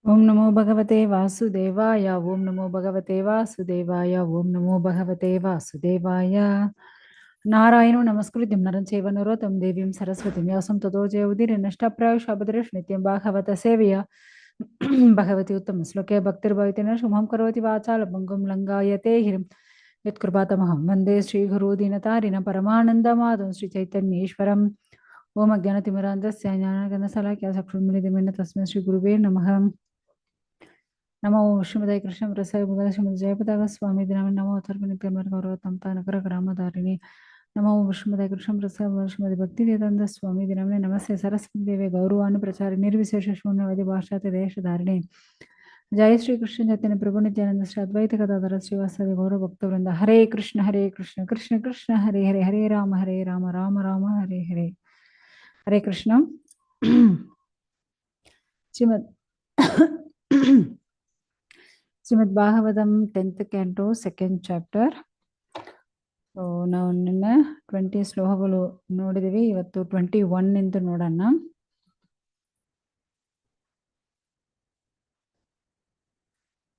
ಓಂ ನಮೋ ಭಗವತೆ ವಾಸುದೇವಾಯ ಓಂ ನಮೋ ಭಗವತೆ ವಾಸುದೇವಾಯ ಓಂ ನಮೋ ಭಗವತೆ ವಾಸುದೇವಾಯ ನಾರಾಯಣೋ ನಮಸ್ಕೃತ್ಯಂ ನರಂ ಚೈವ ನರೋತ್ತಮಂ ದೇವೀಂ ಸರಸ್ವತಿಂ ವ್ಯಾಸಂ ತತೋ ಜಯೌದಿರ್ನಷ್ಟಪ್ರಾಯುಷ ಭದ್ರೇಷ್ ನಿತ್ಯಂ ಭಾಗವತ ಸೇವೆಯ ಭಗವತಿ ಉತ್ತಮ ಶ್ಲೋಕೆ ಭಕ್ತಿರ್ಭವಿತೇನ ಶುಭಂ ಕರೋತಿ ವಾಚಾಲ ಭಂಗುಂ ಲಂಘಾಯತೆ ಹಿರಿಂ ಯತ್ಕೃಪಾತಮಹಂ ವಂದೇ ಶ್ರೀಗುರು ದೀನತಾರಿಣ ಪರಮಾನಂದಮಾಧವಂ ಶ್ರೀ ಚೈತನ್ಯೇಶ್ವರಂ ಓಂ ಅಜ್ಞಾನತಿಮಿರಾಂಧಸ್ಯ ಜ್ಞಾನಗಣಸಲಾಖ್ಯ ಚಕ್ಷುರ್ಮಿಲಿತಮೇನ ತಸ್ಮೈ ಶ್ರೀ ಗುರುವೇ ನಮಃ ನಮೋ ಶ್ರೀಮದೈ ಕೃಷ್ಣ ಪ್ರಸಾದ ಮುದ ಶ್ರೀಮದ್ ಜಯಪತಾಗ ಸ್ವಾಮಿ ದಿನ ನಮೋ ಅಥರ್ವನಿತ್ಯಮರ್ಗೌರವತಂತ ನಗರ ಗ್ರಾಮಧಾರಿಣಿ ನಮೋ ಶ್ರೀಮದೈ ಕೃಷ್ಣ ಪ್ರಸಾದ ಶ್ರೀಮದ್ ಭಕ್ತಿ ವೇದಾಂತ ಸ್ವಾಮಿ ದಿನವೇ ನಮಸ್ತೆ ಸರಸ್ವತಿ ದೇವಿ ಗೌರವಾನು ಪ್ರಚಾರಿ ನಿರ್ವಿಶೇಷ ಶೂನ್ಯವಾದಿ ಭಾಷಾತಿ ದೇಶಧಾರಿಣಿ ಜಯ ಶ್ರೀ ಕೃಷ್ಣ ಚೈತನ್ಯ ಪ್ರಭು ನಿತ್ಯಾನಂದ ಶ್ರೀ ಅದ್ವೈತ ಗದಾಧರ ಶ್ರೀವಾಸವಿ ಗೌರವ ಭಕ್ತವೃಂದ ಹರೇ ಕೃಷ್ಣ ಕೃಷ್ಣ ಕೃಷ್ಣ ಹರೇ ಹರೇ ಹರೇ ರಾಮ ರಾಮ ರಾಮ ಹರೇ ಹರೇ ಹರೇ ಕೃಷ್ಣ ಶ್ರೀಮದ್ ಶ್ರೀಮದ್ Bhagavatam 10th canto 2nd chapter. ನಾವು ನಿನ್ನೆ 20 ಶ್ಲೋಕಗಳು ನೋಡಿದೀವಿ. ಇವತ್ತು 21 ಇಂದ ನೋಡೋಣ.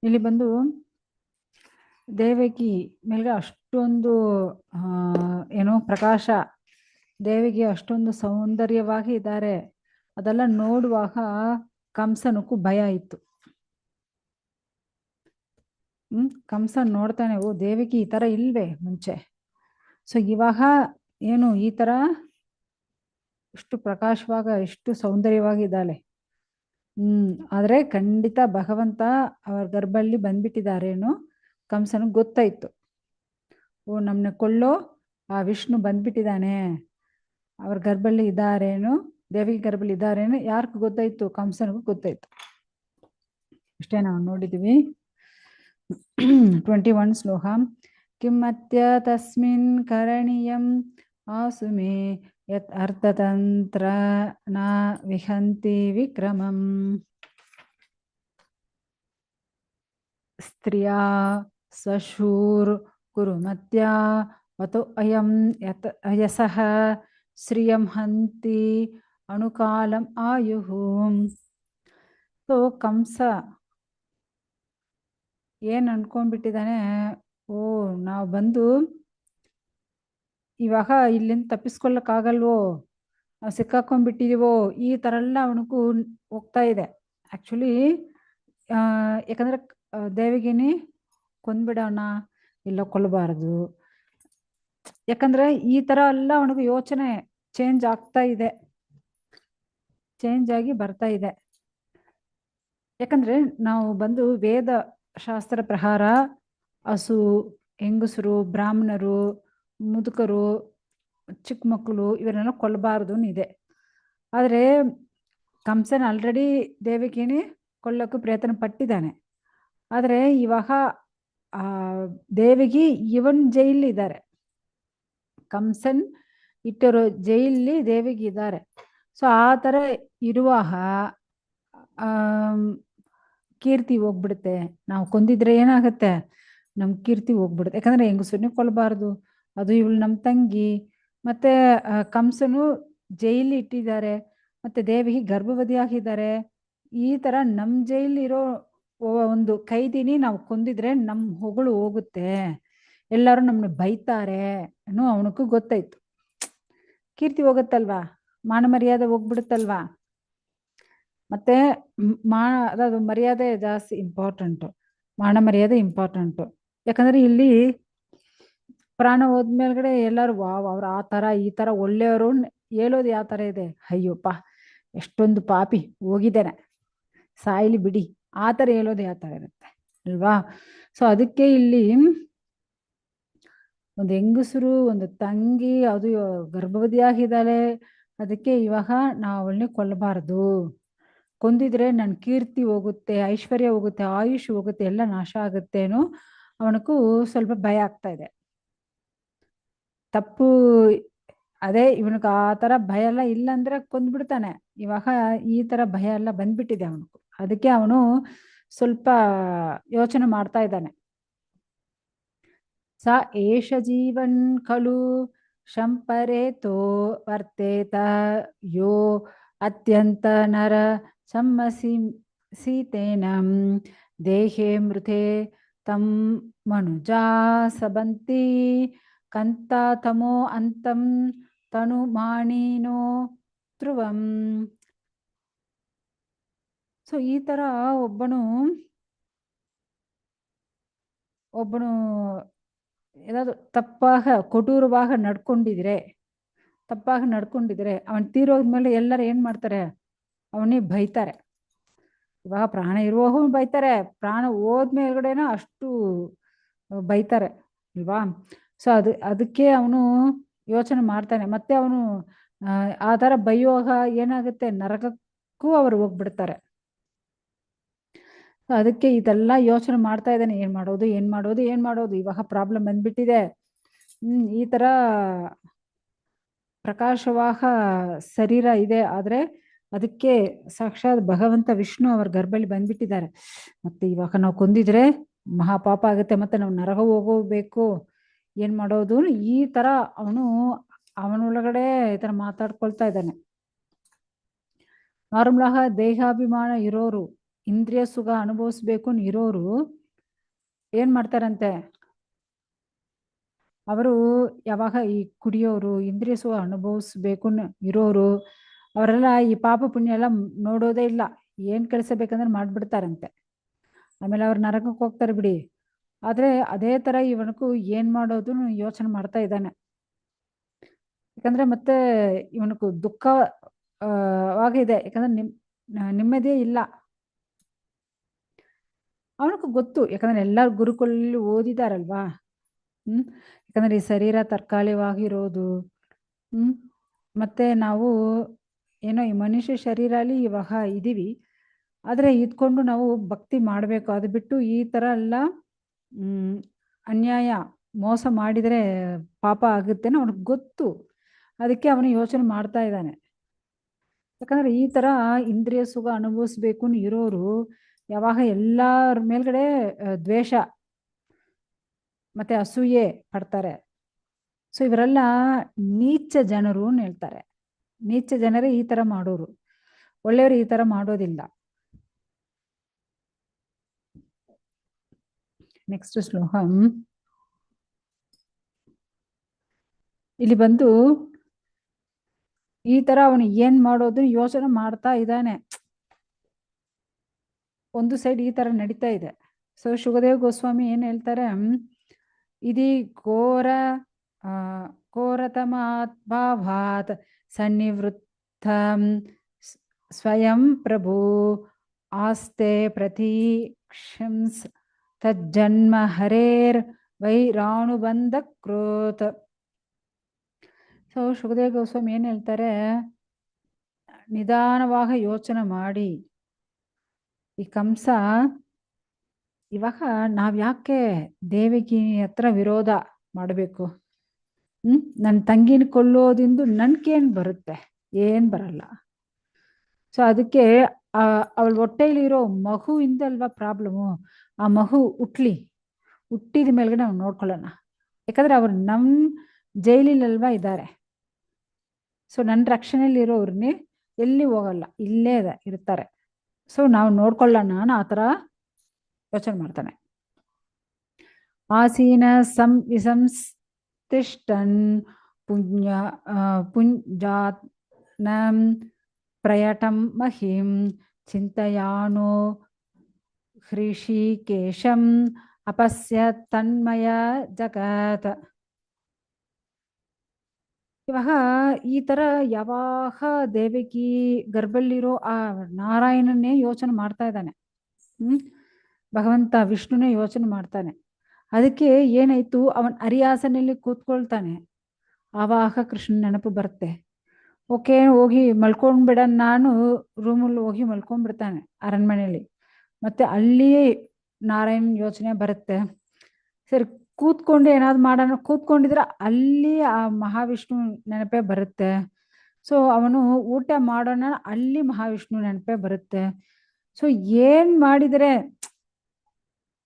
ಇಲ್ಲಿ ಬಂದು ದೇವಕಿ ಮೇಲ್ಗೆ ಅಷ್ಟೊಂದು ಏನೋ ಪ್ರಕಾಶ, ದೇವಿಗೆ ಅಷ್ಟೊಂದು ಸೌಂದರ್ಯವಾಗಿ ಇದ್ದಾರೆ. ಅದೆಲ್ಲ ನೋಡುವಾಗ ಕಂಸನಕ್ಕೂ ಭಯ ಇತ್ತು. ಕಂಸ ನೋಡ್ತಾನೆ, ಓ ದೇವಿಗೆ ಈ ತರ ಇಲ್ವೇ ಮುಂಚೆ, ಸೊ ಇವಾಗ ಏನು ಈ ತರ ಇಷ್ಟು ಪ್ರಕಾಶವಾಗ ಇಷ್ಟು ಸೌಂದರ್ಯವಾಗಿದ್ದಾಳೆ. ಆದ್ರೆ ಖಂಡಿತ ಭಗವಂತ ಅವರ ಗರ್ಭಲ್ಲಿ ಬಂದ್ಬಿಟ್ಟಿದಾರೇನು ಕಂಸನಿಗೆ ಗೊತ್ತಾಯ್ತು. ಓ ನಮ್ನ ಕೊಳ್ಳೋ ಆ ವಿಷ್ಣು ಬಂದ್ಬಿಟ್ಟಿದ್ದಾನೆ, ಅವ್ರ ಗರ್ಭಲ್ಲಿ ಇದ್ದಾರೇನು, ದೇವಿಗೆ ಗರ್ಭಲ್ಲಿ ಇದ್ದಾರೇನು ಯಾರಿಗೂ ಗೊತ್ತಾಯ್ತು, ಕಂಸನಿಗೂ ಗೊತ್ತಾಯ್ತು. ಅಷ್ಟೇ ನಾವು ನೋಡಿದೀವಿ. 21 ಶ್ಲೋಕ. ಕಿಮ್ಮತ್ಯ ತಸ್ಮಿನ್ ಕರಣೀಯಂ ಆಸುಮೇ ಯತ್ ಅರ್ಥತಂತ್ರ ನ ವಿಹಂತಿ ವಿಕ್ರಮಂ ಸ್ತ್ರಿಯಾ ಸ್ವಶೂರ್ ಕುರುಮತ್ಯ ವತೋ ಅಯಂ ಯತ್ ಅಯಸಃ ಶ್ರಿಯಂ ಹಂತಿ ಅಣುಕಾಲಂ ಆಯುಹು. ಸೊ ಕಂಸ ಏನ್ ಅನ್ಕೊಂಡ್ಬಿಟ್ಟಿದ್ದಾನೆ, ಓ ನಾವು ಬಂದು ಇವಾಗ ಇಲ್ಲಿಂದ ತಪ್ಪಿಸ್ಕೊಳ್ಳಕ್ಕಾಗಲ್ವೋ, ನಾವು ಸಿಕ್ಕಾಕೊಂಡ್ಬಿಟ್ಟಿದೀವೋ, ಈ ತರ ಎಲ್ಲ ಅವನಿಗೂ ಹೋಗ್ತಾ ಇದೆ. ಆಕ್ಚುಲಿ ಯಾಕಂದ್ರೆ ದೇವಿಗಿನಿ ಕೊಂದ್ಬಿಡೋಣ, ಇಲ್ಲ ಕೊಲ್ಲಬಾರದು, ಯಾಕಂದ್ರೆ ಈ ತರ ಎಲ್ಲ ಅವನಿಗೂ ಯೋಚನೆ ಚೇಂಜ್ ಆಗ್ತಾ ಇದೆ, ಚೇಂಜ್ ಆಗಿ ಬರ್ತಾ ಇದೆ. ಯಾಕಂದ್ರೆ ನಾವು ಬಂದು ವೇದ ಶಾಸ್ತ್ರ ಪ್ರಕಾರ ಹಸು, ಹೆಂಗಸರು, ಬ್ರಾಹ್ಮಣರು, ಮುದುಕರು, ಚಿಕ್ಕ ಮಕ್ಕಳು ಇವರನ್ನೆಲ್ಲ ಕೊಲ್ಲಬಾರದು ಇದೆ. ಆದ್ರೆ ಕಂಸನ ಆಲ್ರೆಡಿ ದೇವಿಗಿನಿ ಕೊಲ್ಲಕ್ಕೂ ಪ್ರಯತ್ನ ಪಟ್ಟಿದ್ದಾನೆ. ಆದ್ರೆ ಇವಾಗ ದೇವಿಗೆ ಇವನ್ ಜೈಲಿ ಇದ್ದಾರೆ, ಕಂಸನ್ ಇಟ್ಟಿರೋ ಜೈಲಿ ದೇವಿಗೆ ಇದ್ದಾರೆ. ಸೊ ಆ ತರ ಇರುವಾಗ ಕೀರ್ತಿ ಹೋಗ್ಬಿಡುತ್ತೆ. ನಾವು ಕೊಂದಿದ್ರೆ ಏನಾಗತ್ತೆ, ನಮ್ ಕೀರ್ತಿ ಹೋಗ್ಬಿಡುತ್ತೆ. ಯಾಕಂದ್ರೆ ಹೆಂಗಸರನ್ನೇ ಕೊಲ್ಲಬಾರ್ದು, ಅದು ಇವಳು ನಮ್ ತಂಗಿ, ಮತ್ತೆ ಕಂಸನು ಜೈಲಿ ಇಟ್ಟಿದ್ದಾರೆ, ಮತ್ತೆ ದೇವಿಗೆ ಗರ್ಭವತಿ ಆಗಿದ್ದಾರೆ. ಈ ತರ ನಮ್ ಜೈಲಿರೋ ಒಂದು ಕೈದಿನಿ ನಾವು ಕೊಂದಿದ್ರೆ ನಮ್ ಹೊಗಳು ಹೋಗುತ್ತೆ, ಎಲ್ಲರೂ ನಮ್ನ ಬೈತಾರೆ ಅನ್ನೋ ಅವನಕ್ಕೂ ಗೊತ್ತಾಯ್ತು. ಕೀರ್ತಿ ಹೋಗುತ್ತಲ್ವಾ, ಮಾನ ಮರ್ಯಾದೆ ಹೋಗ್ಬಿಡುತ್ತಲ್ವಾ. ಮತ್ತೆ ಅದು ಮರ್ಯಾದೆ ಜಾಸ್ತಿ ಇಂಪಾರ್ಟೆಂಟು, ಮಾನ ಮರ್ಯಾದೆ ಇಂಪಾರ್ಟೆಂಟು. ಯಾಕಂದ್ರೆ ಇಲ್ಲಿ ಪ್ರಾಣ ಹೋದ್ಮೇಲ್ಗಡೆ ಎಲ್ಲರೂ ವಾವ್ ಅವ್ರು ಆ ತರ ಈ ತರ ಒಳ್ಳೆಯವರು ಹೇಳೋದು ಯಾವ ತರ ಇದೆ, ಅಯ್ಯೋಪ್ಪ ಎಷ್ಟೊಂದು ಪಾಪಿ ಹೋಗಿದ್ದೇನೆ ಸಾಯಿಲಿ ಬಿಡಿ, ಆ ತರ ಹೇಳೋದು ಯಾವ ತರ ಇರುತ್ತೆ ಅಲ್ವಾ. ಸೊ ಅದಕ್ಕೆ ಇಲ್ಲಿ ಒಂದು ಹೆಂಗಸರು, ಒಂದು ತಂಗಿ, ಅದು ಗರ್ಭವತಿಯಾಗಿದ್ದಾಳೆ, ಅದಕ್ಕೆ ಇವಾಗ ನಾವು ಅವಳನ್ನ ಕೊಲ್ಲಬಾರದು, ಕೊಂದಿದ್ರೆ ನನ್ನ ಕೀರ್ತಿ ಹೋಗುತ್ತೆ, ಐಶ್ವರ್ಯ ಹೋಗುತ್ತೆ, ಆಯುಷ್ ಹೋಗುತ್ತೆ, ಎಲ್ಲ ನಾಶ ಆಗುತ್ತೇನೋ ಅವನಕ್ಕೂ ಸ್ವಲ್ಪ ಭಯ ಆಗ್ತಾ ಇದೆ. ತಪ್ಪು ಅದೇ, ಇವನಿಗೆ ಆ ತರ ಭಯ ಎಲ್ಲ ಇಲ್ಲ ಅಂದ್ರೆ ಕೊಂದ್ಬಿಡ್ತಾನೆ. ಇವಾಗ ಈ ತರ ಭಯ ಎಲ್ಲ ಬಂದ್ಬಿಟ್ಟಿದೆ ಅವನಿಗೂ, ಅದಕ್ಕೆ ಅವನು ಸ್ವಲ್ಪ ಯೋಚನೆ ಮಾಡ್ತಾ ಇದ್ದಾನೆ. ಸ ಏಷ ಜೀವನ್ ಖಲು ಶಂಪರೇತೋ ವರ್ತೇತ ಯೋ ಅತ್ಯಂತ ನರ ಸಮ್ಮಸಿ सीतेन देहे मृते तं मनुजा सबन्ति कंतातमो अंतं तनुमानिनो ಧ್ರುವಂ. ಸೊ ಈ ತರ ಒಬ್ಬನು ಏನಾದ್ರು ಕೊಟೂರವಾಗ ತಪ್ಪಾಗಿ ನಡ್ಕೊಂಡಿದ್ರೆ ಅವನ್ ತೀರೋದ್ಮೇಲೆ ಎಲ್ಲರೂ ಏನ್ ಮಾಡ್ತಾರೆ, ಅವನಿಗೆ ಬೈತಾರೆ. ಇವಾಗ ಪ್ರಾಣ ಇರುವಾಗೂ ಬೈತಾರೆ, ಪ್ರಾಣ ಹೋದ್ಮೇಲ್ಗಡೆನ ಅಷ್ಟು ಬೈತಾರೆ ಅಲ್ವಾ. ಸೊ ಅದಕ್ಕೆ ಅವನು ಯೋಚನೆ ಮಾಡ್ತಾನೆ. ಮತ್ತೆ ಅವನು ಆ ತರ ಬೈಯುವಾಗ ಏನಾಗುತ್ತೆ, ನರಕಕ್ಕೂ ಅವರು ಹೋಗ್ಬಿಡ್ತಾರೆ. ಅದಕ್ಕೆ ಇದೆಲ್ಲ ಯೋಚನೆ ಮಾಡ್ತಾ ಇದ್ದಾನೆ, ಏನ್ ಮಾಡೋದು ಇವಾಗ ಪ್ರಾಬ್ಲಮ್ ಬಂದ್ಬಿಟ್ಟಿದೆ. ಈ ತರ ಪ್ರಕಾಶವಾಹ ಶರೀರ ಇದೆ, ಆದ್ರೆ ಅದಕ್ಕೆ ಸಾಕ್ಷಾತ್ ಭಗವಂತ ವಿಷ್ಣು ಅವ್ರ ಗರ್ಭಲ್ಲಿ ಬಂದ್ಬಿಟ್ಟಿದ್ದಾರೆ. ಮತ್ತೆ ಇವಾಗ ನಾವು ಕೊಂದಿದ್ರೆ ಮಹಾಪಾಪ ಆಗುತ್ತೆ, ಮತ್ತೆ ನಾವು ನರಕ ಹೋಗಬೇಕು, ಏನ್ ಮಾಡೋದು, ಈ ತರ ಅವನೊಳಗಡೆ ಈ ತರ ಮಾತಾಡ್ಕೊಳ್ತಾ ಇದ್ದಾನೆ. ನಾರ್ಮಲಾಗ ದೇಹಾಭಿಮಾನ ಇರೋರು, ಇಂದ್ರಿಯ ಸುಖ ಅನುಭವಿಸ್ಬೇಕು ಇರೋರು ಏನ್ ಮಾಡ್ತಾರಂತೆ, ಅವರು ಯಾವಾಗ ಈ ಕುಡಿಯೋರು, ಇಂದ್ರಿಯ ಸುಖ ಅನುಭವಿಸ್ಬೇಕು ಇರೋರು ಅವರೆಲ್ಲ ಈ ಪಾಪ ಪುಣ್ಯ ಎಲ್ಲ ನೋಡೋದೇ ಇಲ್ಲ, ಏನ್ ಕೆಲಸ ಬೇಕಂದ್ರೆ ಮಾಡ್ಬಿಡ್ತಾರಂತೆ. ಆಮೇಲೆ ಅವ್ರು ನರಕಕ್ಕೆ ಹೋಗ್ತಾರೆ ಬಿಡಿ. ಆದ್ರೆ ಅದೇ ತರ ಇವನಕ್ಕೂ ಏನ್ ಮಾಡೋದು ಯೋಚನೆ ಮಾಡ್ತಾ ಇದ್ದಾನೆ. ಯಾಕಂದ್ರೆ ಮತ್ತೆ ಇವನಕ್ಕೂ ದುಃಖ ಆಗಿದೆ, ಯಾಕಂದ್ರೆ ನೆಮ್ಮದಿಯೇ ಇಲ್ಲ. ಅವನಿಗೂ ಗೊತ್ತು, ಯಾಕಂದ್ರೆ ಎಲ್ಲಾರು ಗುರುಕುಲಲ್ಲಿ ಓದಿದಾರಲ್ವಾ. ಯಾಕಂದ್ರೆ ಈ ಶರೀರ ತರ್ಕಾಲಿವಾಗಿರೋದು, ಮತ್ತೆ ನಾವು ಏನೋ ಈ ಮನುಷ್ಯ ಶರೀರ ಅಲ್ಲಿ ಇವಾಗ ಇದೀವಿ, ಆದ್ರೆ ಇದ್ಕೊಂಡು ನಾವು ಭಕ್ತಿ ಮಾಡ್ಬೇಕು. ಅದು ಬಿಟ್ಟು ಈ ತರ ಎಲ್ಲ ಅನ್ಯಾಯ ಮೋಸ ಮಾಡಿದ್ರೆ ಪಾಪ ಆಗುತ್ತೆ ಅವನಿಗೆ ಗೊತ್ತು. ಅದಕ್ಕೆ ಅವನು ಯೋಚನೆ ಮಾಡ್ತಾ ಇದ್ದಾನೆ. ಯಾಕಂದ್ರೆ ಈ ತರ ಇಂದ್ರಿಯ ಸುಖ ಅನುಭವಿಸ್ಬೇಕು ಇರೋರು ಯಾವಾಗ ಎಲ್ಲರ ಮೇಲ್ಗಡೆ ದ್ವೇಷ ಮತ್ತೆ ಅಸೂಯೆ ಪಡ್ತಾರೆ. ಸೊ ಇವರೆಲ್ಲ ನೀಚ ಜನರು ಅಂತ ಹೇಳ್ತಾರೆ. ನೀಚ ಜನರೇ ಈ ತರ ಮಾಡೋರು, ಒಳ್ಳೆಯವರು ಈ ತರ ಮಾಡೋದಿಲ್ಲ. ನೆಕ್ಸ್ಟ್ ಶ್ಲೋಕಂ. ಇಲ್ಲಿ ಬಂದು ಈ ತರ ಅವನು ಏನ್ ಮಾಡೋದು ಯೋಚನೆ ಮಾಡ್ತಾ ಇದ್ದಾನೆ. ಒಂದು ಸೈಡ್ ಈ ತರ ನಡೀತಾ ಇದೆ. ಸೊ ಶುಕದೇವ್ ಗೋಸ್ವಾಮಿ ಏನ್ ಹೇಳ್ತಾರೆ, ಇದಿ ಘೋರತಮಾತ್ಭಾವಾತ್ ಸನ್ನಿವೃತ್ತ ಸ್ವಯಂ ಪ್ರಭು ಆಸ್ತೆ ಪ್ರತೀಕ್ಷಂಸ್ ತಜ್ಜನ್ಮ ಹರೇರ್ ವೈರಾಣುಬಂಧ ಕ್ರೋತ್. ಸೊ ಶುಕದೇವ್ ಗೋಸ್ವಾಮಿ ಏನ್ ಹೇಳ್ತಾರೆ, ನಿಧಾನವಾಗಿ ಯೋಚನೆ ಮಾಡಿ, ಈ ಕಂಸ ಇವಾಗ ನಾವ್ ಯಾಕೆ ದೇವಕಿ ಹತ್ರ ವಿರೋಧ ಮಾಡಬೇಕು? ನನ್ನ ತಂಗಿನ ಕೊಲ್ಲೋದಿಂದ ನನ್ಗೇನ್ ಬರುತ್ತೆ? ಏನ್ ಬರಲ್ಲ. ಸೊ ಅದಕ್ಕೆ ಅವಳ ಹೊಟ್ಟೆಲಿರೋ ಮಗುವಿಂದ ಅಲ್ವಾ ಪ್ರಾಬ್ಲಮು. ಆ ಮಗು ಹುಟ್ಟಿದ ಮೇಲ್ಗಡೆ ನಾವು ನೋಡ್ಕೊಳ್ಳೋಣ. ಯಾಕಂದ್ರೆ ಅವ್ರು ನಮ್ ಜೈಲಿನಲ್ವಾ ಇದ್ದಾರೆ. ಸೊ ನನ್ನ ರಕ್ಷಣೆಯಲ್ಲಿ ಇರೋರ್ನಿ ಎಲ್ಲಿ ಹೋಗಲ್ಲ, ಇಲ್ಲೇ ಇರ್ತಾರೆ. ಸೊ ನಾವು ನೋಡ್ಕೊಳ್ಳೋಣ ಆ ಥರ ಯೋಚನೆ ಮಾಡ್ತಾನೆ. ಆಸೀನ ವಿಸಂಸ್ತಿಷ್ಟನ್ ಪುಂಜಾತ್ನಂ ಪ್ರಯಟಂ ಮಹಿಂ ಚಿಂತಯಾನೋ ಹೃಷಿಕೇಶಂ ಅಪಸ್ಯ ತನ್ಮಯ ಜಗತ್. ಇವಾಗ ಈ ತರ ಯಾವಾಗ ದೇವಕಿ ಗರ್ಭಲ್ಲಿರೋ ಆ ನಾರಾಯಣನ್ನೇ ಯೋಚನೆ ಮಾಡ್ತಾ ಇದ್ದಾನೆ. ಭಗವಂತ ವಿಷ್ಣುನೇ ಯೋಚನೆ ಮಾಡ್ತಾನೆ. ಅದಕ್ಕೆ ಏನಾಯ್ತು, ಅವನ್ ಅರಿಯಾಸನಲ್ಲಿ ಕೂತ್ಕೊಳ್ತಾನೆ. ಆವಾಗ ಕೃಷ್ಣನ ನೆನಪು ಬರುತ್ತೆ. ಓಕೆ ಹೋಗಿ ಮಲ್ಕೊಂಡ್ಬಿಡ, ನಾನು ರೂಮಲ್ಲಿ ಹೋಗಿ ಮಲ್ಕೊಂಡ್ಬಿಡ್ತಾನೆ ಅರಣ್ಮನೆಯಲ್ಲಿ. ಮತ್ತೆ ಅಲ್ಲಿಯೇ ನಾರಾಯಣ್ ಯೋಚನೆ ಬರುತ್ತೆ. ಸರಿ ಕೂತ್ಕೊಂಡು ಏನಾದ್ರು ಮಾಡೋಣ, ಕೂತ್ಕೊಂಡಿದ್ರೆ ಅಲ್ಲಿ ಆ ಮಹಾವಿಷ್ಣು ನೆನಪೇ ಬರುತ್ತೆ. ಸೊ ಅವನು ಊಟ ಮಾಡೋಣ, ಅಲ್ಲಿ ಮಹಾವಿಷ್ಣು ನೆನಪೇ ಬರುತ್ತೆ. ಸೊ ಏನ್ ಮಾಡಿದ್ರೆ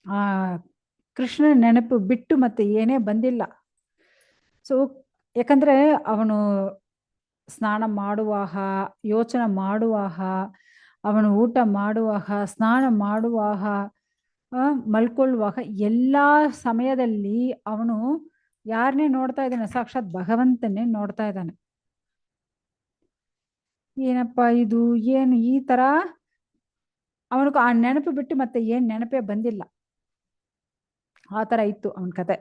ಆ ಕೃಷ್ಣ ನೆನಪು ಬಿಟ್ಟು ಮತ್ತೆ ಏನೇ ಬಂದಿಲ್ಲ. ಸೊ ಯಾಕಂದ್ರೆ ಅವನು ಸ್ನಾನ ಮಾಡುವಾಗ ಯೋಚನೆ ಮಾಡುವಾಗ ಅವನು ಊಟ ಮಾಡುವಾಗ, ಸ್ನಾನ ಮಾಡುವಾಗ, ಮಲ್ಕೊಳ್ಳುವಾಗ ಎಲ್ಲ ಸಮಯದಲ್ಲಿ ಅವನು ಯಾರನ್ನೇ ನೋಡ್ತಾ ಇದ್ದಾನೆ? ಸಾಕ್ಷಾತ್ ಭಗವಂತನೇ ನೋಡ್ತಾ ಇದ್ದಾನೆ. ಏನಪ್ಪ ಇದು, ಏನು ಈ ತರ? ಅವನಿಗೆ ಆ ನೆನಪು ಬಿಟ್ಟು ಮತ್ತೆ ಏನ್ ನೆನಪೇ ಬಂದಿಲ್ಲ. ಆ ತರ ಇತ್ತು ಅವನ ಕತೆ.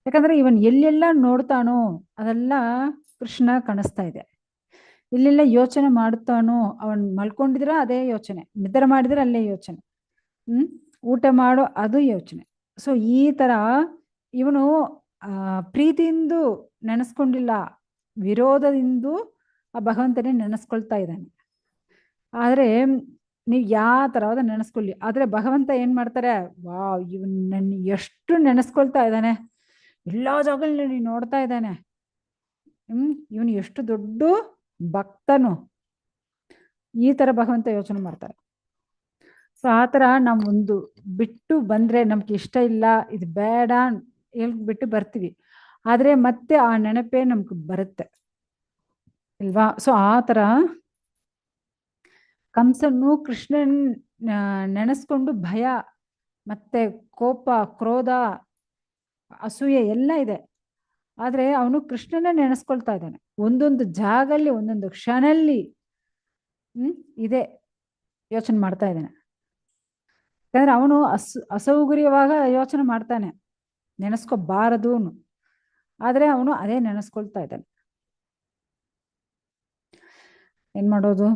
ಯಾಕಂದ್ರೆ ಇವನ್ ಎಲ್ಲೆಲ್ಲ ನೋಡ್ತಾನೋ ಅದೆಲ್ಲ ಕೃಷ್ಣ ಕಾಣಿಸ್ತಾ ಇದೆ. ಎಲ್ಲೆಲ್ಲ ಯೋಚನೆ ಮಾಡ್ತಾನೋ, ಅವನ್ ಮಲ್ಕೊಂಡಿದ್ರೆ ಅದೇ ಯೋಚನೆ, ನಿದ್ರೆ ಮಾಡಿದ್ರೆ ಅಲ್ಲೇ ಯೋಚನೆ, ಊಟ ಮಾಡೋ ಅದು ಯೋಚನೆ. ಸೊ ಈ ತರ ಇವನು ಪ್ರೀತಿಯಿಂದ ನೆನೆಸ್ಕೊಂಡಿಲ್ಲ, ವಿರೋಧದಿಂದ ಆ ಭಗವಂತನೇ ನೆನೆಸ್ಕೊಳ್ತಾ ಇದ್ದಾನೆ. ಆದ್ರೆ ನೀವು ಯಾವ ತರವಾದ ನೆನೆಸ್ಕೊಳ್ಳಿ, ಆದ್ರೆ ಭಗವಂತ ಏನ್ ಮಾಡ್ತಾರೆ? ವಾವ್, ಇವನ್ ನನ್ ಎಷ್ಟು ನೆನೆಸ್ಕೊಳ್ತಾ ಇದ್ದಾನೆ, ಎಲ್ಲಾ ಜಾಗದಲ್ಲಿ ನೀನು ನೋಡ್ತಾ ಇದ್ದಾನೆ. ಇವನು ಎಷ್ಟು ದೊಡ್ಡ ಭಕ್ತನು, ಈ ತರ ಭಗವಂತ ಯೋಚನೆ ಮಾಡ್ತಾರೆ. ಸೊ ಆತರ ನಾವು ಒಂದು ಬಿಟ್ಟು ಬಂದ್ರೆ ನಮ್ಗೆ ಇಷ್ಟ ಇಲ್ಲ, ಇದು ಬೇಡ ಹೇಳ್ಬಿಟ್ಟು ಬರ್ತೀವಿ, ಆದ್ರೆ ಮತ್ತೆ ಆ ನೆನಪೇ ನಮ್ಗೆ ಬರುತ್ತೆ ಇಲ್ವಾ? ಸೊ ಆ ತರ ಕಂಸನು ಕೃಷ್ಣನ್ ನೆನೆಸ್ಕೊಂಡು ಭಯ ಮತ್ತೆ ಕೋಪ, ಕ್ರೋಧ, ಅಸೂಯೆ ಎಲ್ಲ ಇದೆ. ಆದ್ರೆ ಅವನು ಕೃಷ್ಣನೇ ನೆನೆಸ್ಕೊಳ್ತಾ ಇದ್ದಾನೆ ಒಂದೊಂದು ಜಾಗಲ್ಲಿ, ಒಂದೊಂದು ಕ್ಷಣಲ್ಲಿ. ಇದೆ ಯೋಚನೆ ಮಾಡ್ತಾ ಇದ್ದಾನೆ. ಯಾಕಂದ್ರೆ ಅವನು ಅಸೌಕರ್ಯವಾಗ ಯೋಚನೆ ಮಾಡ್ತಾನೆ, ನೆನೆಸ್ಕೋಬಾರದು. ಆದ್ರೆ ಅವನು ಅದೇ ನೆನೆಸ್ಕೊಳ್ತಾ ಇದ್ದಾನೆ. ಏನ್ ಮಾಡೋದು?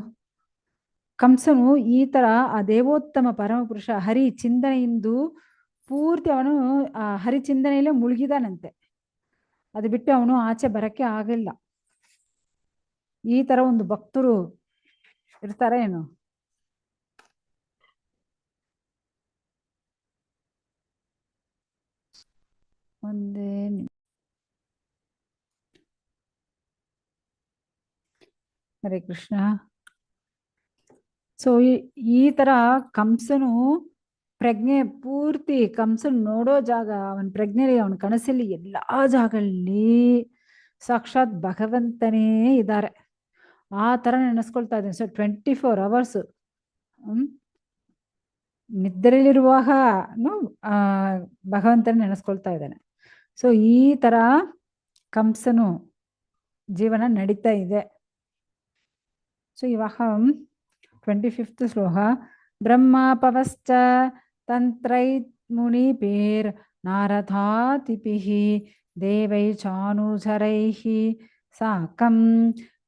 ಕಂಸನು ಈ ತರ ಆ ದೇವೋತ್ತಮ ಪರಮಪುರುಷ ಹರಿ ಚಿಂತನೆಯಿಂದ ಪೂರ್ತಿ ಅವನು ಆ ಹರಿ ಚಿಂತನೆಯಲ್ಲೇ ಮುಳುಗಿದಾನಂತೆ. ಅದು ಬಿಟ್ಟು ಅವನು ಆಚೆ ಬರಕ್ಕೆ ಆಗಿಲ್ಲ. ಈ ತರ ಒಂದು ಭಕ್ತರು ಇರ್ತಾರೆ ಏನು? ಒಂದೇ ಹರೇ ಕೃಷ್ಣ. ಸೊ ಈ ತರ ಕಂಸನು ಪ್ರಜ್ಞೆ ಪೂರ್ತಿ, ಕಂಸನ್ ನೋಡೋ ಜಾಗ, ಅವನ ಪ್ರಜ್ಞೆಯಲ್ಲಿ, ಅವನ ಕನಸಲ್ಲಿ ಎಲ್ಲಾ ಜಾಗದಲ್ಲಿ ಸಾಕ್ಷಾತ್ ಭಗವಂತನೇ ಇದ್ದಾರೆ. ಆ ತರ ನೆನೆಸ್ಕೊಳ್ತಾ ಇದ್ದಾನೆ. ಸೊ 24 hours ನಿದ್ರೆಯಲ್ಲಿರುವಾಗ ಭಗವಂತನ ನೆನೆಸ್ಕೊಳ್ತಾ ಇದ್ದಾನೆ. ಸೊ ಈ ತರ ಕಂಸನು ಜೀವನ ನಡೀತಾ ಇದೆ. ಸೊ ಇವಾಗ 25th ಶ್ಲೋಕ. ಬ್ರಹ್ಮಾಪವಶ್ಚ ತಂತ್ರೈ ಮುನಿಪೇರ್ ನಾರದಾತಿಪಿಃ ದೇವೈ ಚಾನುಚರೈಃ ಸಾಕಂ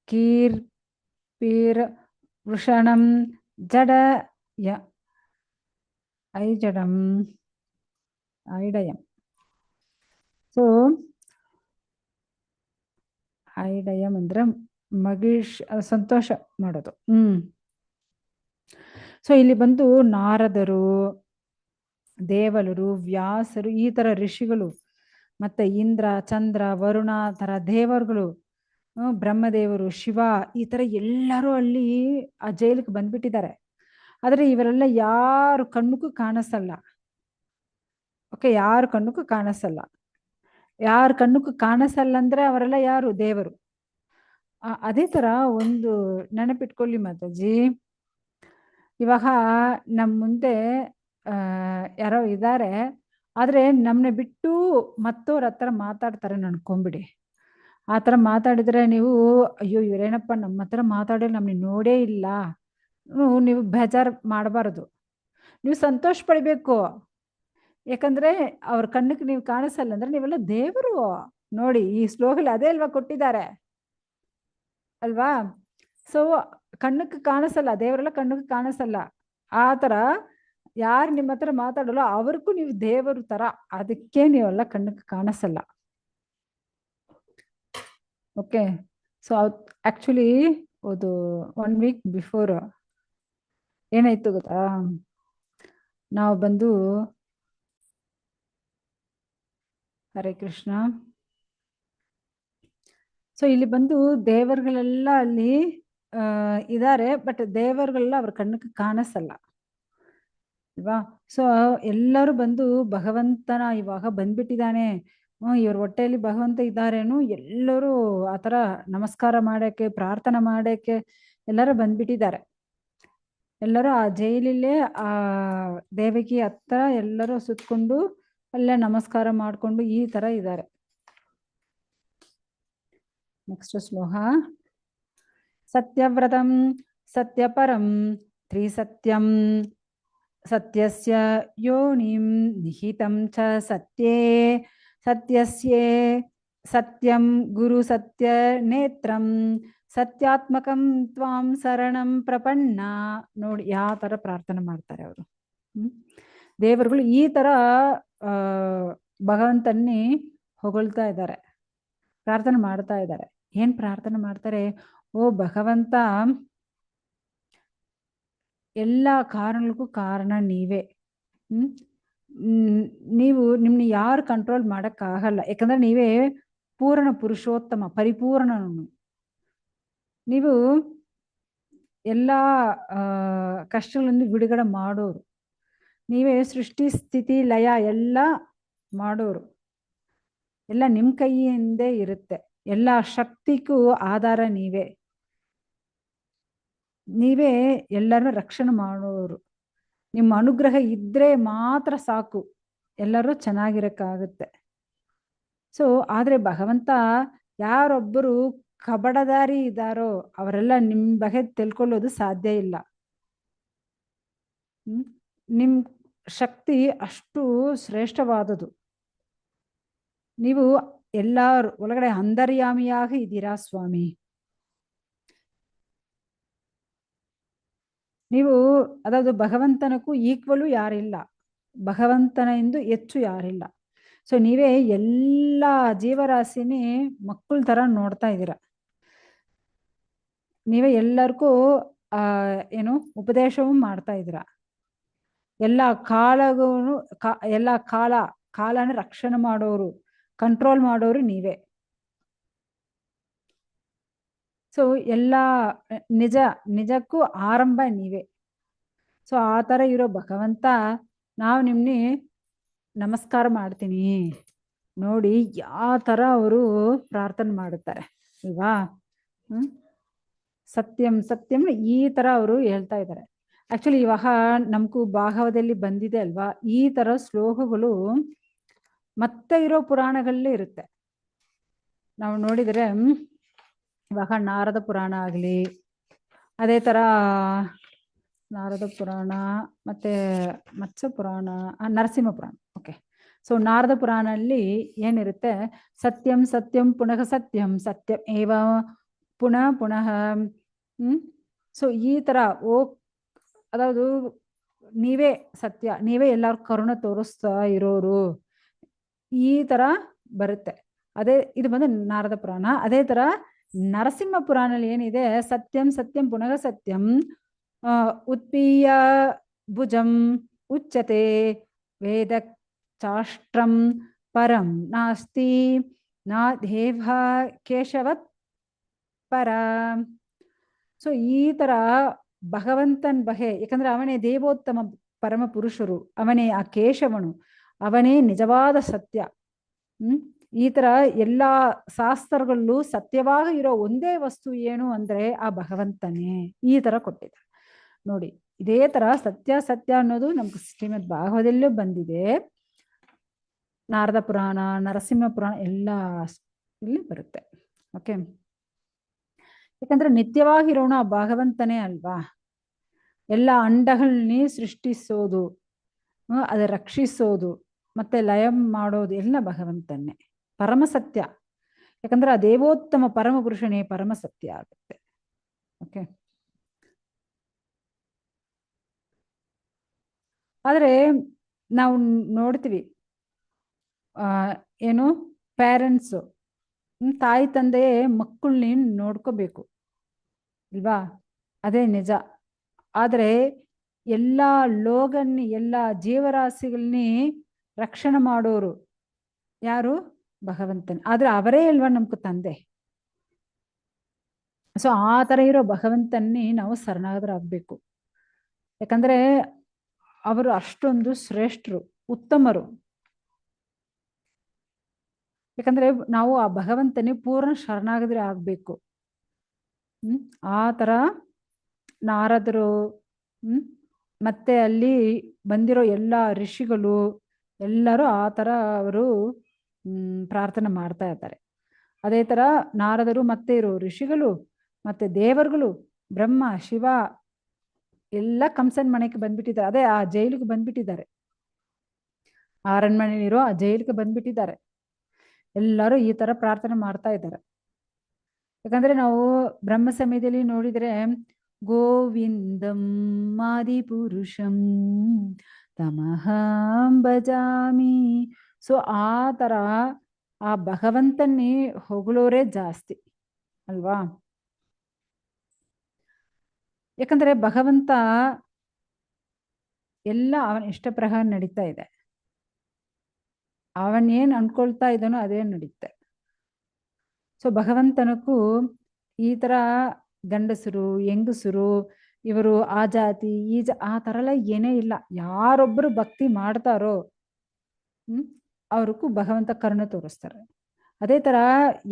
ಕೀರ್ಪಿರ್ ವೃಷಣಂ ಜಡಯ ಐಡಯಂ. ಸೊ ಐಡಯಂ ಅಂದ್ರೆ ಸಂತೋಷ ಮಾಡೋದು. ಸೊ ಇಲ್ಲಿ ಬಂದು ನಾರದರು, ದೇವಲರು, ವ್ಯಾಸರು, ಈ ತರ ಋಷಿಗಳು, ಮತ್ತೆ ಇಂದ್ರ, ಚಂದ್ರ, ವರುಣ ತರ ದೇವರುಗಳು, ಬ್ರಹ್ಮದೇವರು, ಶಿವ, ಈ ತರ ಎಲ್ಲರೂ ಅಲ್ಲಿ ಆ ಜೈಲಿಗೆ ಬಂದ್ಬಿಟ್ಟಿದ್ದಾರೆ. ಆದ್ರೆ ಇವರೆಲ್ಲ ಯಾರು ಕಣ್ಣಕ್ಕೂ ಕಾಣಿಸಲ್ಲ. ಓಕೆ, ಯಾರು ಕಣ್ಣಕ್ಕೂ ಕಾಣಿಸಲ್ಲ. ಯಾರು ಕಣ್ಣಕ್ಕೂ ಕಾಣಿಸಲ್ಲ ಅಂದ್ರೆ ಅವರೆಲ್ಲ ಯಾರು? ದೇವರು. ಅದೇ ತರ ಒಂದು ನೆನಪಿಟ್ಕೊಳ್ಳಿ ಮಾತಾಜಿ. ಇವಾಗ ನಮ್ಮ ಮುಂದೆ ಯಾರೋ ಇದ್ದಾರೆ, ಆದ್ರೆ ನಮ್ಮನ್ನ ಬಿಟ್ಟು ಮತ್ತವ್ರ ಹತ್ರ ಮಾತಾಡ್ತಾರೆ ಅನ್ಕೊಂಬಿಡಿ. ಆ ಥರ ಮಾತಾಡಿದ್ರೆ ನೀವು, ಅಯ್ಯೋ ಇವರೇನಪ್ಪ ನಮ್ಮ ಹತ್ರ ಮಾತಾಡಿ ನಮ್ಮನ್ನ ನೋಡೇ ಇಲ್ಲ, ನೀವು ಬೇಜಾರು ಮಾಡಬಾರದು, ನೀವು ಸಂತೋಷ ಪಡಿಬೇಕು. ಯಾಕಂದ್ರೆ ಅವ್ರ ಕಣ್ಣಕ್ಕೆ ನೀವು ಕಾಣಿಸಲ್ಲ ಅಂದ್ರೆ ನೀವೆಲ್ಲ ದೇವರು. ನೋಡಿ ಈ ಶ್ಲೋಕದಲ್ಲಿ ಅದೇ ಅಲ್ವಾ ಕೊಟ್ಟಿದ್ದಾರೆ ಅಲ್ವಾ? ಸೊ ಕಣ್ಣಕ್ಕೆ ಕಾಣಿಸಲ್ಲ, ದೇವರೆಲ್ಲ ಕಣ್ಣಕ್ಕೆ ಕಾಣಿಸಲ್ಲ. ಆ ತರ ಯಾರು ನಿಮ್ಮ ಹತ್ರ ಮಾತಾಡಲ್ಲ ಅವ್ರಿಗೂ ನೀವು ದೇವರು ತರ, ಅದಕ್ಕೆ ನೀವೆಲ್ಲ ಕಣ್ಣಕ್ಕೆ ಕಾಣಿಸಲ್ಲ. ಓಕೆ. ಸೊ ಆಕ್ಚುಲಿ ಅದು 1 week ಬಿಫೋರ್ ಏನಾಯ್ತು ಗೊತ್ತಾ? ನಾವು ಬಂದು ಹರೇ ಕೃಷ್ಣ. ಸೊ ಇಲ್ಲಿ ಬಂದು ದೇವರುಗಳೆಲ್ಲ ಅಲ್ಲಿ ಇದ್ದಾರೆ, ಬಟ್ ದೇವರುಗಳೆಲ್ಲ ಅವ್ರ ಕಣ್ಣಕ್ಕೆ ಕಾಣಿಸಲ್ಲ ಅಲ್ವಾ? ಸೊ ಎಲ್ಲರೂ ಬಂದು ಭಗವಂತನ ಇವಾಗ ಬಂದ್ಬಿಟ್ಟಿದ್ದಾನೆ, ಇವ್ರ ಹೊಟ್ಟೆಯಲ್ಲಿ ಭಗವಂತ ಇದ್ದಾರೇನು, ಎಲ್ಲರೂ ಆತರ ನಮಸ್ಕಾರ ಮಾಡಕ್ಕೆ, ಪ್ರಾರ್ಥನೆ ಮಾಡಕ್ಕೆ ಎಲ್ಲರೂ ಬಂದ್ಬಿಟ್ಟಿದ್ದಾರೆ. ಎಲ್ಲರೂ ಆ ಜೈಲಲ್ಲೇ ಆ ದೇವಕಿ ಹತ್ರ ಎಲ್ಲರೂ ಸುತ್ತಕೊಂಡು ಅಲ್ಲೇ ನಮಸ್ಕಾರ ಮಾಡಿಕೊಂಡು ಈ ತರ ಇದ್ದಾರೆ. ನೆಕ್ಸ್ಟ್ ಶ್ಲೋಕ. ಸತ್ಯವ್ರತಂ ಸತ್ಯಪರಂ ತ್ರಿಸತ್ಯಂ ಸತ್ಯಸ್ಯ ಯೋನಿಂ ನಿಹಿತಂ ಚ ಸತ್ಯೇ ಸತ್ಯಸ್ಯೇ ಸತ್ಯಂ ಗುರು ಸತ್ಯ ನೇತ್ರಂ ಸತ್ಯಾತ್ಮಕಂ ತ್ವಾಂ ಶರಣಂ ಪ್ರಪನ್ನ. ನೋಡಿ ಯಾವ ತರ ಪ್ರಾರ್ಥನೆ ಮಾಡ್ತಾರೆ ಅವರು. ದೇವರುಗಳು ಈ ತರ ಭಗವಂತನ್ನೇ ಹೊಗಳ್ತಾ ಇದ್ದಾರೆ, ಪ್ರಾರ್ಥನೆ ಮಾಡ್ತಾ ಇದ್ದಾರೆ. ಏನ್ ಪ್ರಾರ್ಥನೆ ಮಾಡ್ತಾರೆ? ಓ ಭಗವಂತ, ಎಲ್ಲ ಕಾರಣಗಳಿಗೂ ಕಾರಣ ನೀವೇ. ನೀವು ನಿಮ್ನ ಯಾರು ಕಂಟ್ರೋಲ್ ಮಾಡಕ್ಕಾಗಲ್ಲ, ಯಾಕಂದ್ರೆ ನೀವೇ ಪೂರ್ಣ ಪುರುಷೋತ್ತಮ, ಪರಿಪೂರ್ಣನು. ನೀವು ಎಲ್ಲ ಕಷ್ಟಗಳಿಂದ ಬಿಡುಗಡೆ ಮಾಡೋರು, ನೀವೇ ಸೃಷ್ಟಿ ಸ್ಥಿತಿ ಲಯ ಎಲ್ಲ ಮಾಡೋರು. ಎಲ್ಲ ನಿಮ್ಮ ಕೈಯಿಂದೇ ಇರುತ್ತೆ, ಎಲ್ಲ ಶಕ್ತಿಗೂ ಆಧಾರ ನೀವೇ. ನೀವೇ ಎಲ್ಲರನ್ನ ರಕ್ಷಣೆ ಮಾಡೋರು. ನಿಮ್ಮ ಅನುಗ್ರಹ ಇದ್ರೆ ಮಾತ್ರ ಸಾಕು, ಎಲ್ಲರೂ ಚೆನ್ನಾಗಿರಕ್ಕಾಗುತ್ತೆ. ಸೊ ಆದ್ರೆ ಭಗವಂತ, ಯಾರೊಬ್ಬರು ಕಬಡದಾರಿ ಇದ್ದಾರೋ ಅವರೆಲ್ಲ ನಿಮ್ಮ ಬಗ್ಗೆ ತಿಳ್ಕೊಳ್ಳೋದು ಸಾಧ್ಯ ಇಲ್ಲ. ನಿಮ್ ಶಕ್ತಿ ಅಷ್ಟು ಶ್ರೇಷ್ಠವಾದದು. ನೀವು ಎಲ್ಲಾರು ಒಳಗಡೆ ಅಂತರ್ಯಾಮಿಯಾಗಿ ಇದ್ದೀರಾ ಸ್ವಾಮಿ. ನೀವು ಅದಾವುದು ಭಗವಂತನಕ್ಕೂ ಈಕ್ವಲು ಯಾರಿಲ್ಲ, ಭಗವಂತನ ಎಂದು ಹೆಚ್ಚು ಯಾರಿಲ್ಲ. ಸೊ ನೀವೇ ಎಲ್ಲ ಜೀವರಾಶಿನೇ ಮಕ್ಕಳ ತರ ನೋಡ್ತಾ ಇದ್ದೀರಾ. ನೀವೇ ಎಲ್ಲರಿಗೂ ಏನು ಉಪದೇಶವೂ ಮಾಡ್ತಾ ಇದ್ದೀರಾ. ಎಲ್ಲ ಕಾಲಗೂ ಎಲ್ಲ ಕಾಲನ ರಕ್ಷಣೆ ಮಾಡೋರು, ಕಂಟ್ರೋಲ್ ಮಾಡೋರು ನೀವೇ. ಸೊ ಎಲ್ಲ ನಿಜಕ್ಕೂ ಆರಂಭ ನೀವೇ. ಸೊ ಆ ಥರ ಇರೋ ಭಗವಂತ, ನಾವು ನಿಮ್ನೆ ನಮಸ್ಕಾರ ಮಾಡ್ತೀನಿ. ನೋಡಿ ಯಾವ ಥರ ಅವರು ಪ್ರಾರ್ಥನೆ ಮಾಡುತ್ತಾರೆ ಇಲ್ವಾ? ಸತ್ಯಂ ಸತ್ಯಂ ಈ ಥರ ಅವರು ಹೇಳ್ತಾ ಇದ್ದಾರೆ. ಆಕ್ಚುಲಿ ಇವಾಗ ನಮಗೂ ಭಾಗವತದಲ್ಲಿ ಬಂದಿದೆ ಅಲ್ವಾ, ಈ ಥರ ಶ್ಲೋಕಗಳು ಮತ್ತೆ ಇರೋ ಪುರಾಣಗಳಲ್ಲೇ ಇರುತ್ತೆ. ನಾವು ನೋಡಿದರೆ ಇವಾಗ ನಾರದ ಪುರಾಣ ಆಗಲಿ, ಅದೇ ಥರ ನಾರದ ಪುರಾಣ ಮತ್ತೆ ಮತ್ಸ್ಯ ಪುರಾಣ, ನರಸಿಂಹ ಪುರಾಣ. ಓಕೆ, ಸೊ ನಾರದ ಪುರಾಣಲ್ಲಿ ಏನಿರುತ್ತೆ? ಸತ್ಯಂ ಸತ್ಯಂ ಪುನಃ ಸತ್ಯಂ ಸತ್ಯಂ ಏವ ಪುನಃ ಪುನಃ. ಸೊ ಈ ಥರ ಅದಾವುದು ನೀವೇ ಸತ್ಯ, ನೀವೇ ಎಲ್ಲಾರು ಕರುಣೆ ತೋರಿಸ್ತಾ ಇರೋರು, ಈ ಥರ ಬರುತ್ತೆ. ಅದೇ ಇದು ಬಂದು ನಾರದ ಪುರಾಣ. ಅದೇ ಥರ ನರಸಿಂಹ ಪುರಾಣಲ್ಲಿ ಏನಿದೆ? ಸತ್ಯಂ ಸತ್ಯಂ ಪುನಃ ಸತ್ಯಂ ಉತ್ಪೀಯ ಭುಜಂ ಉಚ್ಯತೆ ವೇದ ಚಾಷ್ಟ್ರಂ ಪರಂ ನಾಸ್ತಿ ನಾ ದೇವ ಕೇಶವತ್ ಪರ. ಸೊ ಈ ತರ ಭಗವಂತನ ಬಗೆ, ಯಾಕಂದ್ರೆ ಅವನೇ ದೇವೋತ್ತಮ ಪರಮ ಪುರುಷರು, ಅವನೇ ಆ ಕೇಶವನು, ಅವನೇ ನಿಜವಾದ ಸತ್ಯ. ಈ ತರ ಎಲ್ಲಾ ಶಾಸ್ತ್ರಗಳಲ್ಲೂ ಸತ್ಯವಾಗಿ ಇರೋ ಒಂದೇ ವಸ್ತು ಏನು ಅಂದ್ರೆ ಆ ಭಗವಂತನೇ. ಈ ತರ ಕೊಟ್ಟಿದ್ದಾರೆ ನೋಡಿ. ಇದೇ ತರ ಸತ್ಯ ಸತ್ಯ ಅನ್ನೋದು ನಮ್ಗೆ ಶ್ರೀಮದ್ ಭಾಗವತದಲ್ಲೂ ಬಂದಿದೆ. ನಾರದ ಪುರಾಣ, ನರಸಿಂಹ ಪುರಾಣ ಎಲ್ಲ ಇಲ್ಲಿ ಬರುತ್ತೆ. ಓಕೆ, ಯಾಕಂದ್ರೆ ನಿತ್ಯವಾಗಿರೋಣ ಆ ಭಗವಂತನೇ ಅಲ್ವಾ. ಎಲ್ಲ ಅಂಡಗಳನ್ನೇ ಸೃಷ್ಟಿಸೋದು, ಅದ ರಕ್ಷಿಸೋದು, ಮತ್ತೆ ಲಯ ಮಾಡೋದು ಎಲ್ಲ ಭಗವಂತನೇ, ಪರಮ ಸತ್ಯ. ಯಾಕಂದ್ರೆ ಆ ದೇವೋತ್ತಮ ಪರಮ ಪುರುಷನೇ ಪರಮ ಸತ್ಯ ಆಗುತ್ತೆ. ಓಕೆ, ಆದ್ರೆ ನಾವು ನೋಡ್ತೀವಿ ಏನು ಪೇರೆಂಟ್ಸು, ತಾಯಿ ತಂದೆ ಮಕ್ಕಳನ್ನ ನೋಡ್ಕೋಬೇಕು ಇಲ್ವಾ? ಅದೇ ನಿಜ. ಆದ್ರೆ ಎಲ್ಲ ಲೋಗನ್ನಿ, ಎಲ್ಲ ಜೀವರಾಶಿಗಳನ್ನೇ ರಕ್ಷಣೆ ಮಾಡೋರು ಯಾರು? ಭಗವಂತನ. ಆದ್ರೆ ಅವರೇ ಅಲ್ವಾ ನಮ್ಗೆ ತಂದೆ. ಸೊ ಆ ತರ ಇರೋ ಭಗವಂತನ್ನೇ ನಾವು ಶರಣಾಗತರಾಗಬೇಕು. ಯಾಕಂದ್ರೆ ಅವರು ಅಷ್ಟೊಂದು ಶ್ರೇಷ್ಠರು, ಉತ್ತಮರು. ಯಾಕಂದ್ರೆ ನಾವು ಆ ಭಗವಂತನೇ ಪೂರ್ಣ ಶರಣಾಗತರೇ ಆಗ್ಬೇಕು. ಆ ತರ ನಾರದರು ಹ್ಮ್ ಮತ್ತೆ ಅಲ್ಲಿ ಬಂದಿರೋ ಎಲ್ಲ ಋಷಿಗಳು ಎಲ್ಲರೂ ಆ ಥರ ಅವರು ಪ್ರಾರ್ಥನೆ ಮಾಡ್ತಾ ಇದ್ದಾರೆ. ಅದೇ ಥರ ನಾರದರು ಮತ್ತೆ ಇರೋ ಋಷಿಗಳು ಮತ್ತೆ ದೇವರುಗಳು ಬ್ರಹ್ಮ ಶಿವ ಎಲ್ಲ ಕಂಸನ್ ಮನೆಗೆ ಬಂದ್ಬಿಟ್ಟಿದ್ದಾರೆ. ಅದೇ ಆ ಜೈಲಿಗೆ ಬಂದ್ಬಿಟ್ಟಿದ್ದಾರೆ. ಆ ಅರಣ್ಮನೆಯಲ್ಲಿರೋ ಆ ಜೈಲಿಗೆ ಬಂದ್ಬಿಟ್ಟಿದ್ದಾರೆ. ಎಲ್ಲರೂ ಈ ತರ ಪ್ರಾರ್ಥನೆ ಮಾಡ್ತಾ ಇದ್ದಾರೆ. ಯಾಕಂದ್ರೆ ನಾವು ಬ್ರಹ್ಮ ಸಮಯದಲ್ಲಿ ನೋಡಿದ್ರೆ ಗೋವಿಂದಂ ಆದಿಪುರುಷಂ ತಮಹಂ ಭಜಾಮಿ. ಸೊ ಆ ತರ ಆ ಭಗವಂತನ್ನೇ ಹೊಗಳೋರೇ ಜಾಸ್ತಿ ಅಲ್ವಾ. ಯಾಕಂದ್ರೆ ಭಗವಂತ ಎಲ್ಲ ಅವನ ಇಷ್ಟ ಪ್ರಕಾರ ನಡೀತಾ ಇದೆ. ಅವನ್ ಏನ್ ಅನ್ಕೊಳ್ತಾ ಇದ್ದಾನೋ ಅದೇ ನಡೀತೆ. ಸೊ ಭಗವಂತನಕ್ಕೂ ಈ ತರ ಗಂಡಸರು ಹೆಂಗಸರು ಇವರು ಆ ಜಾತಿ ಆ ತರ ಎಲ್ಲ ಏನೇ ಇಲ್ಲ. ಯಾರೊಬ್ಬರು ಭಕ್ತಿ ಮಾಡ್ತಾರೋ ಅವ್ರಿಗೂ ಭಗವಂತ ಕರುಣೆ ತೋರಿಸ್ತಾರೆ. ಅದೇ ತರ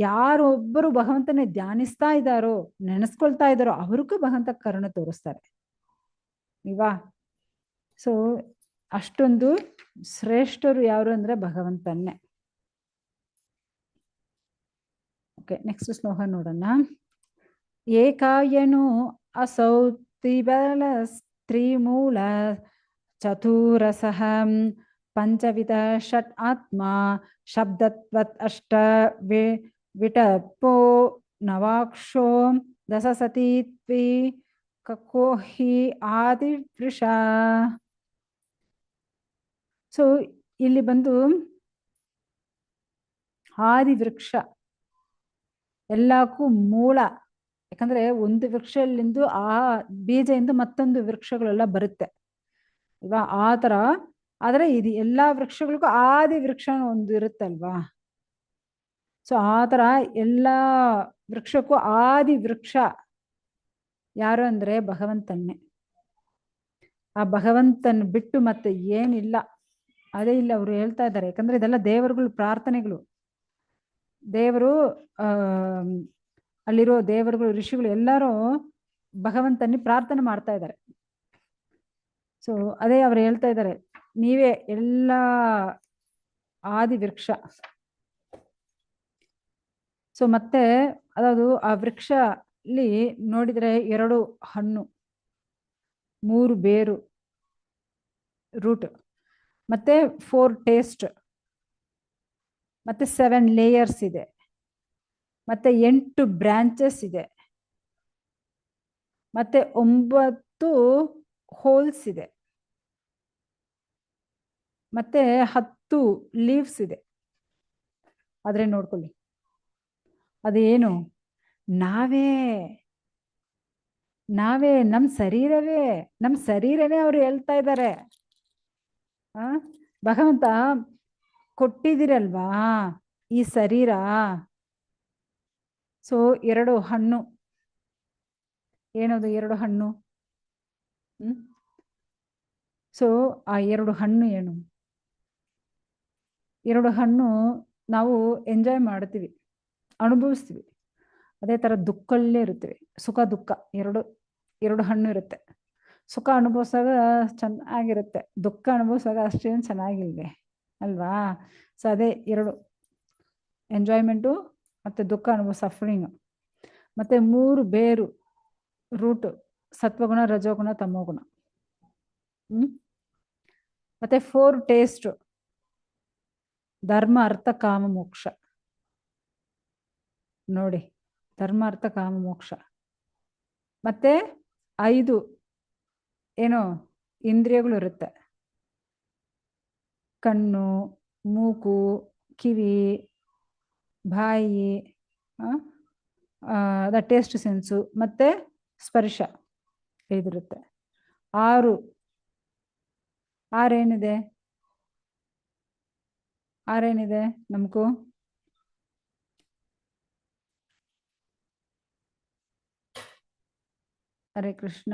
ಯಾರೊಬ್ಬರು ಭಗವಂತನೇ ಧ್ಯಾನಿಸ್ತಾ ಇದ್ದಾರೋ ನೆನೆಸ್ಕೊಳ್ತಾ ಇದ್ದಾರೋ ಅವ್ರಿಗೂ ಭಗವಂತ ಕರುಣೆ ತೋರಿಸ್ತಾರೆ ಇವಾ. ಸೊ ಅಷ್ಟೊಂದು ಶ್ರೇಷ್ಠರು ಯಾರು ಅಂದ್ರೆ ಭಗವಂತನ್ನೇ. ಓಕೆ, ನೆಕ್ಸ್ಟ್ ಶ್ಲೋಕ ನೋಡೋಣ. ಏಕಾಯನು ಅಸೌ ತ್ರಿಬಲ ತ್ರಿಮೂಲ ಚತುರಸಃ ಪಂಚವಿಧ ಷಟ್ ಆತ್ಮ ಶಬ್ದತ್ವತ್ ಅಷ್ಟ ವಿಟಪೋ ನವಾಕ್ಷೋ ದಶಸತಿ ತ್ವಿ ಕಕೋಹಿ ಆದಿವೃಷ. ಸೊ ಇಲ್ಲಿ ಬಂದು ಆದಿವೃಕ್ಷ ಎಲ್ಲಕ್ಕೂ ಮೂಲ. ಯಾಕಂದ್ರೆ ಒಂದು ವೃಕ್ಷಲ್ಲಿಂದ ಆ ಬೀಜದಿಂದ ಮತ್ತೊಂದು ವೃಕ್ಷಗಳೆಲ್ಲ ಬರುತ್ತೆ ಅಲ್ವಾ, ಆ ತರ. ಆದ್ರೆ ಇದು ಎಲ್ಲಾ ವೃಕ್ಷಗಳಿಗೂ ಆದಿ ವೃಕ್ಷ ಒಂದು ಇರುತ್ತಲ್ವಾ. ಸೊ ಆ ತರ ಎಲ್ಲಾ ವೃಕ್ಷಕ್ಕೂ ಆದಿ ವೃಕ್ಷ ಯಾರು ಅಂದ್ರೆ ಭಗವಂತನ್ನೇ. ಆ ಭಗವಂತನ ಬಿಟ್ಟು ಮತ್ತೆ ಏನಿಲ್ಲ. ಅದೇ ಇಲ್ಲ ಅವರು ಹೇಳ್ತಾ ಇದ್ದಾರೆ. ಯಾಕಂದ್ರೆ ಇದೆಲ್ಲ ದೇವರುಗಳು ಪ್ರಾರ್ಥನೆಗಳು. ದೇವರು ಅಲ್ಲಿರೋ ದೇವರುಗಳು ಋಷಿಗಳು ಎಲ್ಲರೂ ಭಗವಂತನ ಪ್ರಾರ್ಥನೆ ಮಾಡ್ತಾ ಇದ್ದಾರೆ. ಸೊ ಅದೇ ಅವ್ರು ಹೇಳ್ತಾ ಇದ್ದಾರೆ, ನೀವೇ ಎಲ್ಲ ಆದಿ ವೃಕ್ಷ. ಸೊ ಮತ್ತೆ ಅದಾವುದು ಆ ವೃಕ್ಷಲ್ಲಿ ನೋಡಿದ್ರೆ 2 ಹಣ್ಣು, 3 ಬೇರು ರೂಟ್, ಮತ್ತೆ 4 ಟೇಸ್ಟ್, ಮತ್ತೆ 7 ಲೇಯರ್ಸ್ ಇದೆ, ಮತ್ತೆ 8 ಬ್ರಾಂಚಸ್ ಇದೆ, ಮತ್ತೆ 9 ಹೋಲ್ಸ್ ಇದೆ, ಮತ್ತೆ 10 ಲೀವ್ಸ್ ಇದೆ. ಆದ್ರೆ ನೋಡ್ಕೊಳ್ಳಿ, ಅದೇನು ನಾವೇ ನಮ್ ಶರೀರನೇ ಅವ್ರು ಹೇಳ್ತಾ ಇದ್ದಾರೆ. ಭಗವಂತ ಕೊಟ್ಟಿದಿರಲ್ವಾ ಈ ಶರೀರ. ಸೊ 2 ಹಣ್ಣು, ಏನದು 2 ಹಣ್ಣು? ಸೊ ಆ 2 ಹಣ್ಣು ಏನು? 2 ಹಣ್ಣು ನಾವು ಎಂಜಾಯ್ ಮಾಡ್ತೀವಿ, ಅನುಭವಿಸ್ತೀವಿ. ಅದೇ ತರ ದುಃಖಲ್ಲೇ ಇರ್ತೀವಿ, ಸುಖ ದುಃಖ ಎರಡು ಹಣ್ಣು ಇರುತ್ತೆ. ಸುಖ ಅನುಭವಿಸಾಗ ಚೆನ್ನಾಗಿರುತ್ತೆ, ದುಃಖ ಅನುಭವಿಸಾಗ ಅಷ್ಟೇನು ಚೆನ್ನಾಗಿಲ್ವೇ ಅಲ್ವಾ. ಸೊ ಅದೇ 2 ಎಂಜಾಯ್ಮೆಂಟು ಮತ್ತೆ ದುಃಖ ಅನುಭವ ಸಫರಿಂಗು. ಮತ್ತೆ 3 ಬೇರು ರೂಟು, ಸತ್ವಗುಣ ರಜೋಗುಣ ತಮೋಗುಣ. ಮತ್ತೆ 4 ಟೇಸ್ಟ್, ಧರ್ಮ ಅರ್ಥ ಕಾಮ ಮೋಕ್ಷ. ನೋಡಿ, ಧರ್ಮ ಅರ್ಥ ಕಾಮ ಮೋಕ್ಷ. ಮತ್ತೆ 5 ಏನೋ ಇಂದ್ರಿಯಗಳು ಇರುತ್ತೆ, ಕಣ್ಣು, ಮೂಗು, ಕಿವಿ, ಬಾಯಿ, ಟೇಸ್ಟ್ ಸೆನ್ಸು, ಮತ್ತೆ ಸ್ಪರ್ಶ ಇದಿರುತ್ತೆ. 6 ಏನಿದೆ ನಮಗೂ? ಹರೇ ಕೃಷ್ಣ.